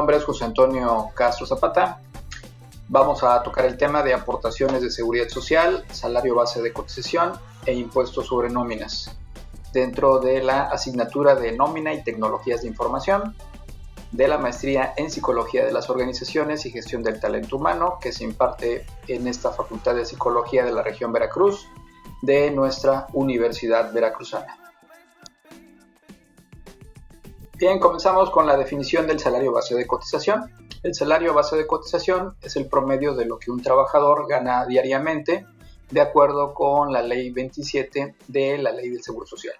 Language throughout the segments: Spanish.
nombre es José Antonio Castro Zapata. Vamos a tocar el tema de aportaciones de seguridad social, salario base de cotización e impuestos sobre nóminas, dentro de la asignatura de nómina y tecnologías de información, de la maestría en psicología de las organizaciones y gestión del talento humano, que se imparte en esta Facultad de Psicología de la región Veracruz, de nuestra Universidad Veracruzana. Bien, comenzamos con la definición del salario base de cotización. El salario base de cotización es el promedio de lo que un trabajador gana diariamente, de acuerdo con la Ley 27 de la Ley del Seguro Social.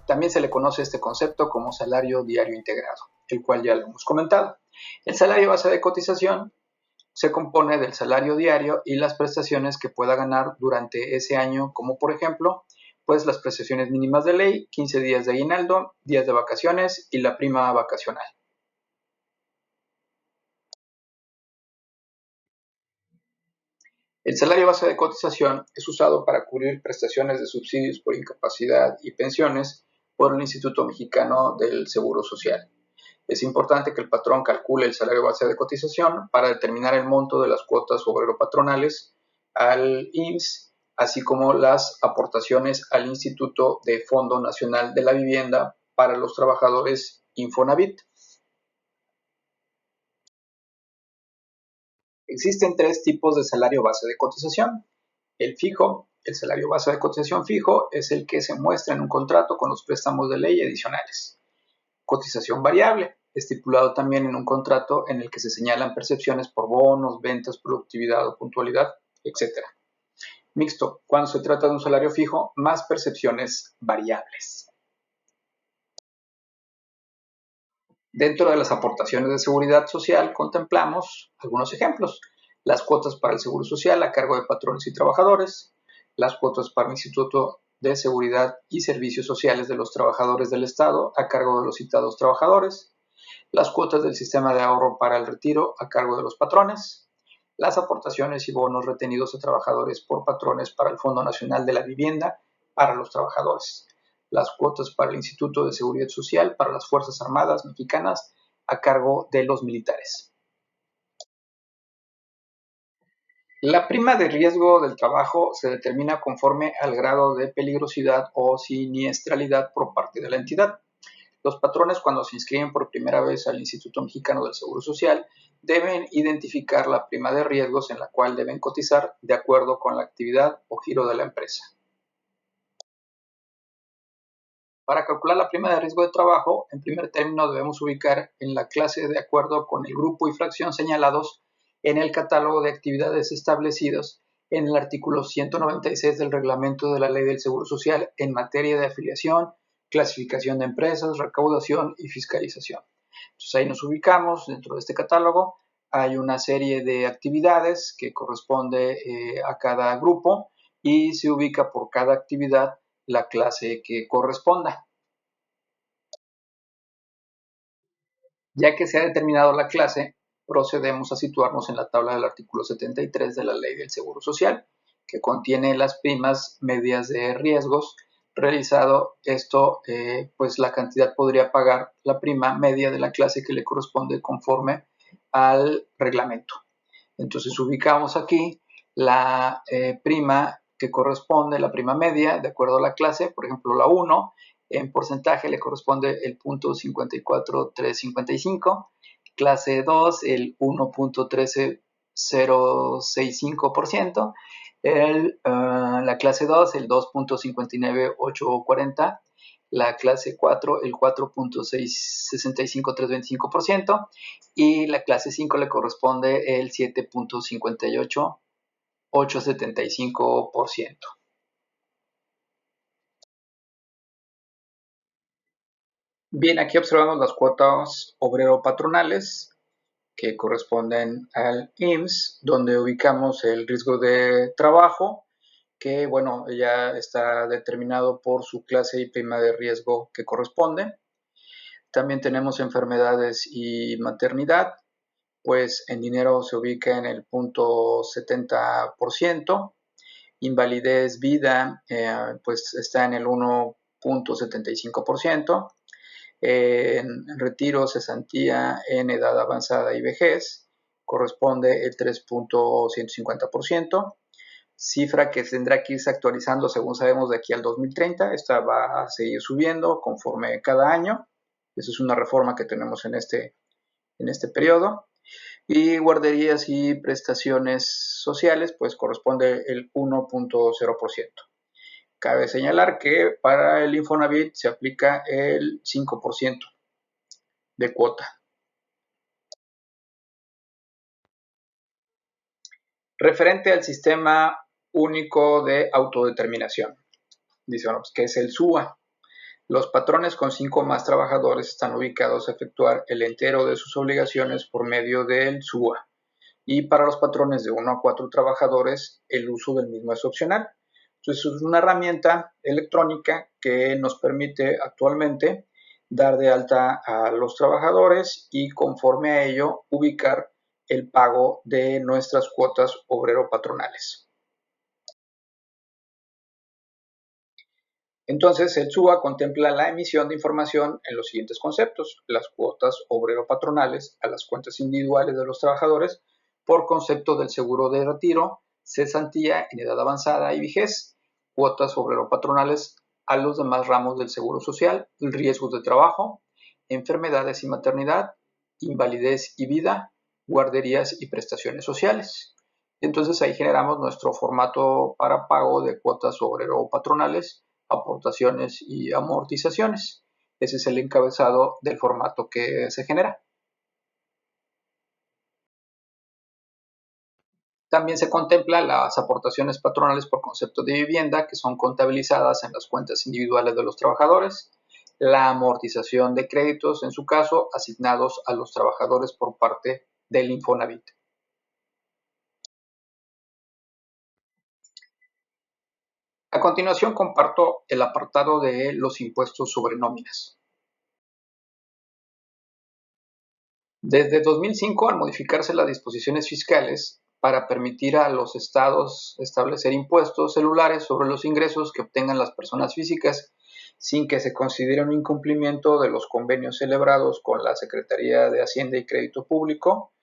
También se le conoce este concepto como salario diario integrado, el cual ya lo hemos comentado. El salario base de cotización se compone del salario diario y las prestaciones que pueda ganar durante ese año, como por ejemplo, pues las prestaciones mínimas de ley, 15 días de aguinaldo, días de vacaciones y la prima vacacional. El salario base de cotización es usado para cubrir prestaciones de subsidios por incapacidad y pensiones por el Instituto Mexicano del Seguro Social. Es importante que el patrón calcule el salario base de cotización para determinar el monto de las cuotas obrero-patronales al IMSS, así como las aportaciones al Instituto de Fondo Nacional de la Vivienda para los trabajadores Infonavit. Existen tres tipos de salario base de cotización. El fijo, el salario base de cotización fijo, es el que se muestra en un contrato con los préstamos de ley adicionales. Cotización variable, estipulado también en un contrato en el que se señalan percepciones por bonos, ventas, productividad o puntualidad, etc. Mixto, cuando se trata de un salario fijo, más percepciones variables. Dentro de las aportaciones de seguridad social contemplamos algunos ejemplos. Las cuotas para el seguro social a cargo de patrones y trabajadores, las cuotas para el Instituto de Seguridad y Servicios Sociales de los Trabajadores del Estado a cargo de los citados trabajadores, las cuotas del sistema de ahorro para el retiro a cargo de los patrones, las aportaciones y bonos retenidos a trabajadores por patrones para el Fondo Nacional de la Vivienda para los trabajadores, las cuotas para el Instituto de Seguridad Social para las Fuerzas Armadas Mexicanas a cargo de los militares. La prima de riesgo del trabajo se determina conforme al grado de peligrosidad o siniestralidad por parte de la entidad. Los patrones, cuando se inscriben por primera vez al Instituto Mexicano del Seguro Social, deben identificar la prima de riesgos en la cual deben cotizar de acuerdo con la actividad o giro de la empresa. Para calcular la prima de riesgo de trabajo, en primer término debemos ubicar en la clase de acuerdo con el grupo y fracción señalados en el catálogo de actividades establecidos en el artículo 196 del reglamento de la Ley del Seguro Social en materia de afiliación, clasificación de empresas, recaudación y fiscalización. Entonces ahí nos ubicamos dentro de este catálogo. Hay una serie de actividades que corresponde a cada grupo y se ubica por cada actividad la clase que corresponda. Ya que se ha determinado la clase, procedemos a situarnos en la tabla del artículo 73 de la Ley del Seguro Social, que contiene las primas medias de riesgos. Realizado esto, pues la cantidad podría pagar la prima media de la clase que le corresponde conforme al reglamento. Entonces ubicamos aquí la prima que corresponde, la prima media, de acuerdo a la clase, por ejemplo la 1, en porcentaje le corresponde el 0.54355, clase 2 el 1.13065%, la clase 2 el 2.59840%, la clase 4 el 4.665325% y la clase 5 le corresponde el 7.58875%. Bien, aquí observamos las cuotas obrero-patronales que corresponden al IMSS, donde ubicamos el riesgo de trabajo, que bueno, ya está determinado por su clase y prima de riesgo que corresponde. También tenemos enfermedades y maternidad, pues en dinero se ubica en el 0.70%, invalidez vida, pues está en el 1.75%, En retiro, cesantía en edad avanzada y vejez corresponde el 3.150%, cifra que tendrá que irse actualizando según sabemos de aquí al 2030. Esta va a seguir subiendo conforme cada año. Esa es una reforma que tenemos en este periodo. Y guarderías y prestaciones sociales, pues corresponde el 1.0%. Cabe señalar que para el Infonavit se aplica el 5% de cuota. Referente al Sistema Único de Autodeterminación, dice, bueno, pues, ¿qué es el SUA? Los patrones con 5 o más trabajadores están ubicados a efectuar el entero de sus obligaciones por medio del SUA. Y para los patrones de 1 a 4 trabajadores, el uso del mismo es opcional. Entonces, es una herramienta electrónica que nos permite actualmente dar de alta a los trabajadores y conforme a ello ubicar el pago de nuestras cuotas obrero-patronales. Entonces, el SUA contempla la emisión de información en los siguientes conceptos: las cuotas obrero-patronales a las cuentas individuales de los trabajadores por concepto del seguro de retiro, cesantía en edad avanzada y vejez, cuotas obrero-patronales a los demás ramos del seguro social, riesgos de trabajo, enfermedades y maternidad, invalidez y vida, guarderías y prestaciones sociales. Entonces ahí generamos nuestro formato para pago de cuotas obrero-patronales, aportaciones y amortizaciones. Ese es el encabezado del formato que se genera. También se contempla las aportaciones patronales por concepto de vivienda, que son contabilizadas en las cuentas individuales de los trabajadores, la amortización de créditos, en su caso, asignados a los trabajadores por parte del Infonavit. A continuación comparto el apartado de los impuestos sobre nóminas. Desde 2005, al modificarse las disposiciones fiscales para permitir a los estados establecer impuestos celulares sobre los ingresos que obtengan las personas físicas sin que se considere un incumplimiento de los convenios celebrados con la Secretaría de Hacienda y Crédito Público,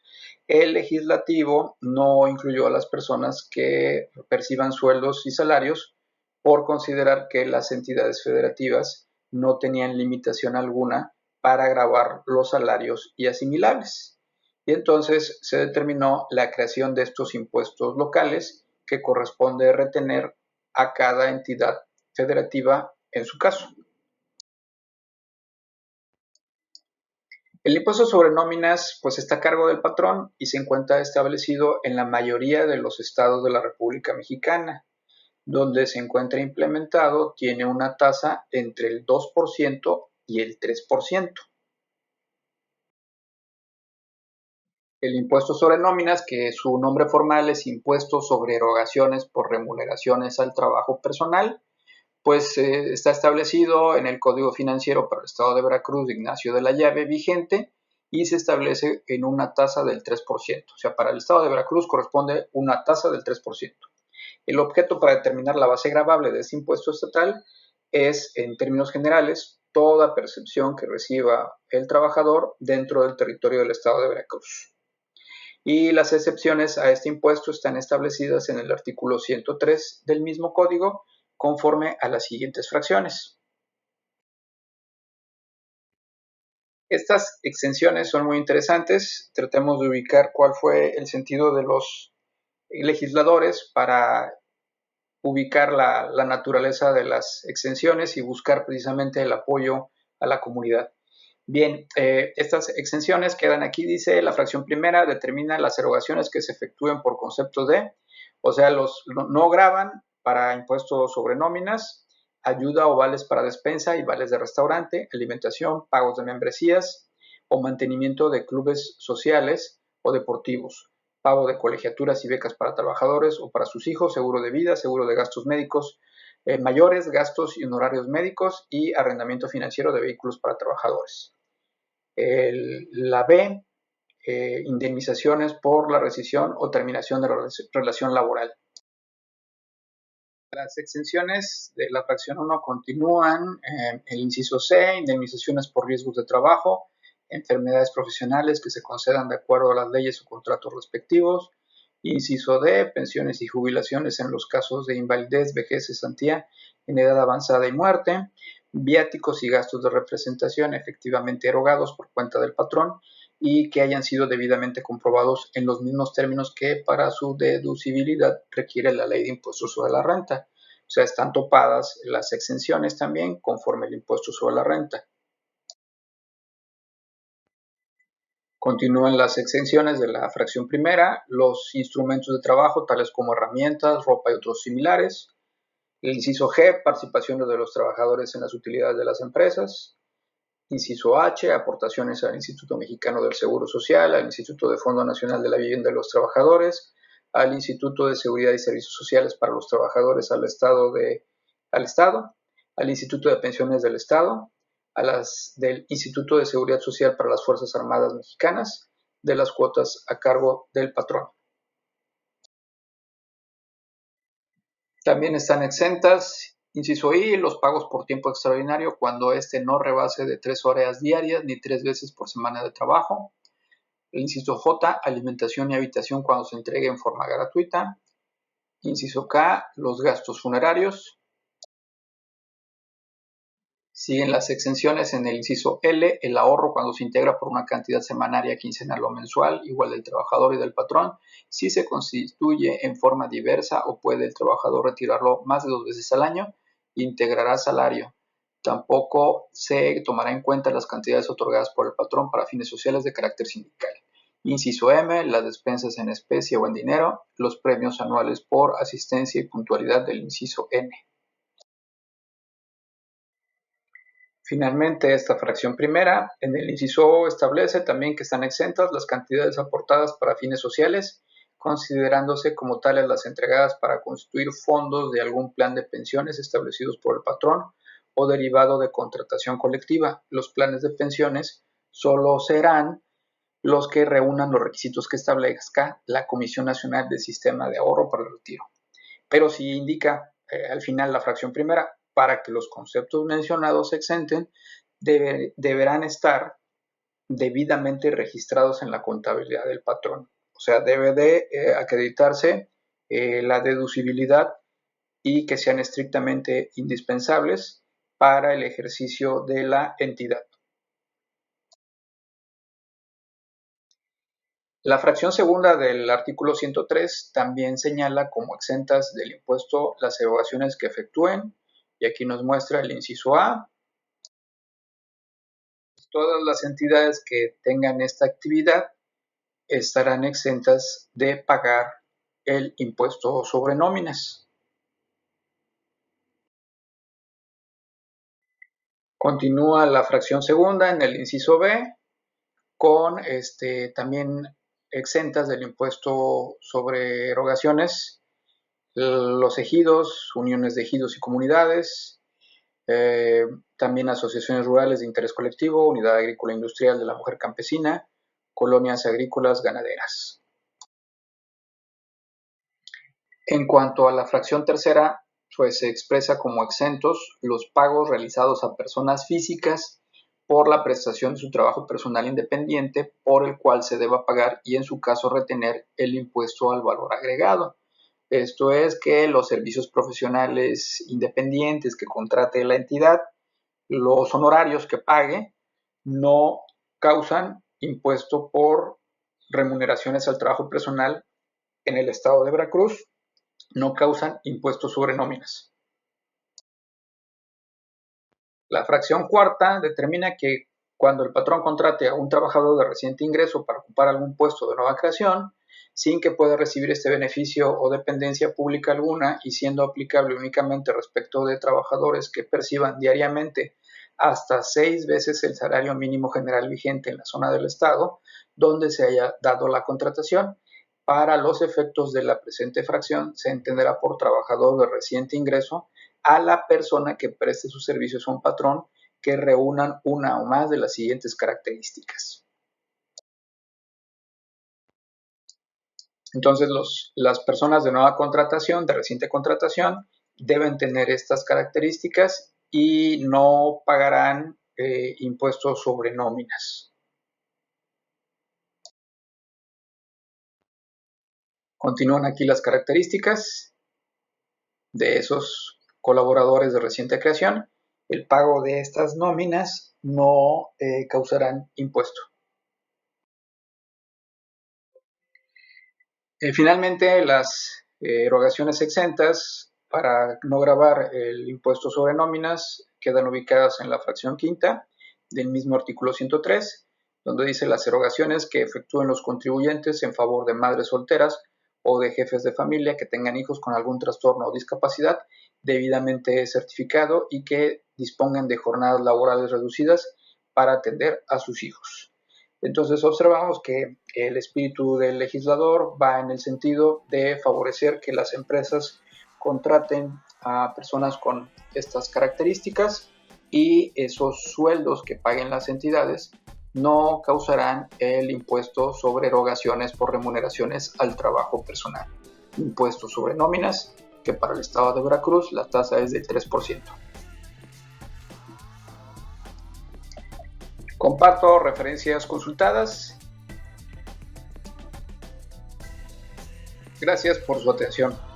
el legislativo no incluyó a las personas que perciban sueldos y salarios por considerar que las entidades federativas no tenían limitación alguna para gravar los salarios y asimilables. Y entonces se determinó la creación de estos impuestos locales que corresponde retener a cada entidad federativa en su caso. El impuesto sobre nóminas pues está a cargo del patrón y se encuentra establecido en la mayoría de los estados de la República Mexicana. Donde se encuentra implementado tiene una tasa entre el 2% y el 3%. El impuesto sobre nóminas, que su nombre formal es impuesto sobre erogaciones por remuneraciones al trabajo personal, pues está establecido en el Código Financiero para el Estado de Veracruz de Ignacio de la Llave vigente y se establece en una tasa del 3%. O sea, para el Estado de Veracruz corresponde una tasa del 3%. El objeto para determinar la base gravable de este impuesto estatal es, en términos generales, toda percepción que reciba el trabajador dentro del territorio del Estado de Veracruz. Y las excepciones a este impuesto están establecidas en el artículo 103 del mismo código, conforme a las siguientes fracciones. Estas exenciones son muy interesantes. Tratemos de ubicar cuál fue el sentido de los legisladores para ubicar la naturaleza de las exenciones y buscar precisamente el apoyo a la comunidad. Bien, estas exenciones quedan aquí, dice la fracción primera, determina las erogaciones que se efectúen por concepto de, o sea, no graban para impuestos sobre nóminas, ayuda o vales para despensa y vales de restaurante, alimentación, pagos de membresías o mantenimiento de clubes sociales o deportivos, pago de colegiaturas y becas para trabajadores o para sus hijos, seguro de vida, seguro de gastos médicos mayores, gastos y honorarios médicos y arrendamiento financiero de vehículos para trabajadores. La B, indemnizaciones por la rescisión o terminación de la relación laboral. Las exenciones de la fracción 1 continúan en el inciso C, indemnizaciones por riesgos de trabajo, enfermedades profesionales que se concedan de acuerdo a las leyes o contratos respectivos. Inciso D, pensiones y jubilaciones en los casos de invalidez, vejez, cesantía en edad avanzada y muerte. Viáticos y gastos de representación efectivamente erogados por cuenta del patrón y que hayan sido debidamente comprobados en los mismos términos que para su deducibilidad requiere la ley de impuestos sobre la renta. O sea, están topadas las exenciones también conforme el impuesto sobre la renta. Continúan las exenciones de la fracción primera, los instrumentos de trabajo tales como herramientas, ropa y otros similares. El inciso G, participaciones de los trabajadores en las utilidades de las empresas. Inciso H, aportaciones al Instituto Mexicano del Seguro Social, al Instituto de Fondo Nacional de la Vivienda de los Trabajadores, al Instituto de Seguridad y Servicios Sociales para los Trabajadores al Estado, al Instituto de Pensiones del Estado, a las del Instituto de Seguridad Social para las Fuerzas Armadas Mexicanas, de las cuotas a cargo del patrón. También están exentas, inciso I, los pagos por tiempo extraordinario cuando éste no rebase de 3 horas diarias ni 3 veces por semana de trabajo. El inciso J, alimentación y habitación cuando se entregue en forma gratuita. Inciso K, los gastos funerarios. Siguen las exenciones en el inciso L, el ahorro cuando se integra por una cantidad semanaria, quincenal o mensual, igual del trabajador y del patrón, si se constituye en forma diversa o puede el trabajador retirarlo más de 2 veces al año, integrará salario. Tampoco se tomará en cuenta las cantidades otorgadas por el patrón para fines sociales de carácter sindical. Inciso M, las despensas en especie o en dinero, los premios anuales por asistencia y puntualidad del inciso N. Finalmente, esta fracción primera, en el inciso O, establece también que están exentas las cantidades aportadas para fines sociales, considerándose como tales las entregadas para constituir fondos de algún plan de pensiones establecidos por el patrón o derivado de contratación colectiva. Los planes de pensiones solo serán los que reúnan los requisitos que establezca la Comisión Nacional del Sistema de Ahorro para el Retiro. Pero si indica al final la fracción primera, para que los conceptos mencionados se exenten, deberán estar debidamente registrados en la contabilidad del patrón. O sea, debe de acreditarse la deducibilidad y que sean estrictamente indispensables para el ejercicio de la entidad. La fracción segunda del artículo 103 también señala como exentas del impuesto las erogaciones que efectúen, y aquí nos muestra el inciso A. Todas las entidades que tengan esta actividad estarán exentas de pagar el impuesto sobre nóminas. Continúa la fracción segunda en el inciso B con también exentas del impuesto sobre erogaciones los ejidos, uniones de ejidos y comunidades, también asociaciones rurales de interés colectivo, unidad agrícola e industrial de la mujer campesina, colonias agrícolas ganaderas. En cuanto a la fracción tercera, pues se expresa como exentos los pagos realizados a personas físicas por la prestación de su trabajo personal independiente por el cual se deba pagar y en su caso retener el impuesto al valor agregado. Esto es que los servicios profesionales independientes que contrate la entidad, los honorarios que pague, no causan impuesto por remuneraciones al trabajo personal en el estado de Veracruz, no causan impuestos sobre nóminas. La fracción cuarta determina que cuando el patrón contrate a un trabajador de reciente ingreso para ocupar algún puesto de nueva creación, sin que pueda recibir este beneficio o dependencia pública alguna y siendo aplicable únicamente respecto de trabajadores que perciban diariamente hasta 6 veces el salario mínimo general vigente en la zona del estado donde se haya dado la contratación. Para los efectos de la presente fracción se entenderá por trabajador de reciente ingreso a la persona que preste sus servicios a un patrón que reúnan una o más de las siguientes características. Entonces, las personas de nueva contratación, de reciente contratación, deben tener estas características y no pagarán impuestos sobre nóminas. Continúan aquí las características de esos colaboradores de reciente creación. El pago de estas nóminas no causarán impuesto. Finalmente, las erogaciones exentas para no gravar el impuesto sobre nóminas quedan ubicadas en la fracción quinta del mismo artículo 103, donde dice las erogaciones que efectúen los contribuyentes en favor de madres solteras o de jefes de familia que tengan hijos con algún trastorno o discapacidad debidamente certificado y que dispongan de jornadas laborales reducidas para atender a sus hijos. Entonces observamos que el espíritu del legislador va en el sentido de favorecer que las empresas contraten a personas con estas características y esos sueldos que paguen las entidades no causarán el impuesto sobre erogaciones por remuneraciones al trabajo personal. Impuesto sobre nóminas, que para el estado de Veracruz la tasa es del 3%. Comparto referencias consultadas. Gracias por su atención.